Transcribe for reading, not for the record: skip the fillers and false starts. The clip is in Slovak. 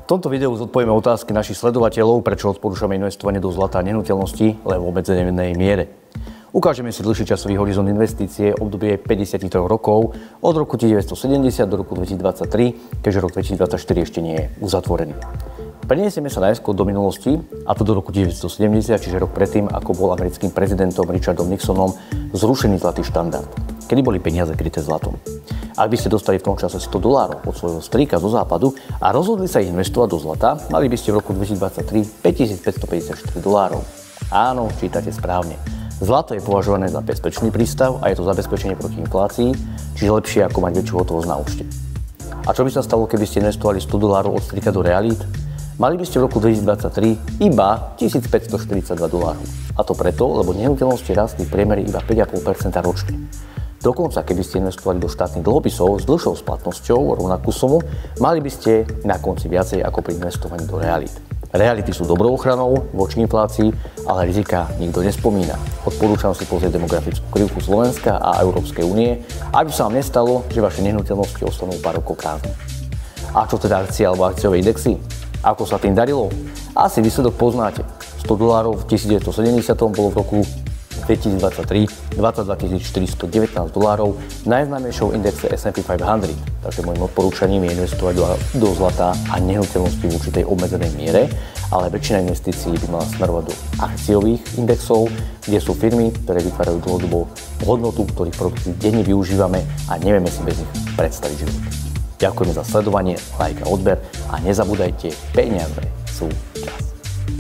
V tomto videu zodpovieme otázky našich sledovateľov, prečo odporúčame investovanie do zlata a nehnuteľností len v obmedzenej miere. Ukážeme si dlhší časový horizont investície obdobie 53 rokov od roku 1970 do roku 2023, keďže rok 2024 ešte nie je uzatvorený. Preniesieme sa najskôr do minulosti, a to do roku 1970, čiže rok predtým, ako bol americkým prezidentom Richardom Nixonom zrušený zlatý štandard, kedy boli peniaze kryté zlatom. Ak by ste dostali v tom čase $100 od svojho strýka zo západu a rozhodli sa ich investovať do zlata, mali by ste v roku 2023 $5554. Áno, čítate správne. Zlato je považované za bezpečný prístav a je to zabezpečenie proti inflácii, čiže lepšie ako mať väčšiu hotovosť na účte. A čo by sa stalo, keby ste investovali $100 od strýka do realít? Mali by ste v roku 2023 iba $1542. A to preto, lebo nehnuteľnosti rastli v priemere iba 5,5% ročne. Dokonca, keby ste investovali do štátnych dlhopisov s dlhšou splatnosťou rovnakú sumu, mali by ste na konci viacej ako pri investovaní do realít. Reality sú dobrou ochranou voči inflácii, ale rizika nikto nespomína. Odporúčam si pozrieť demografickú krivku Slovenska a Európskej únie, aby sa vám nestalo, že vaše nehnuteľnosti ostanú pár rokov prázdne. A čo teda akcie alebo akciové indexy? Ako sa tým darilo? Asi výsledok poznáte. $100 v 1970 bolo v roku 2023 $22 419, najznámejšou indexe S&P 500. Takže môjim odporúčaním je investovať do zlata a nehnuteľnosti v určitej obmedzenej miere, ale väčšina investícií by mala smerovať do akciových indexov, kde sú firmy, ktoré vytvárajú dlhodobú hodnotu, ktorých produkty denne využívame a nevieme si bez nich predstaviť život. Ďakujeme za sledovanie, like a odber a nezabúdajte, peniaze sú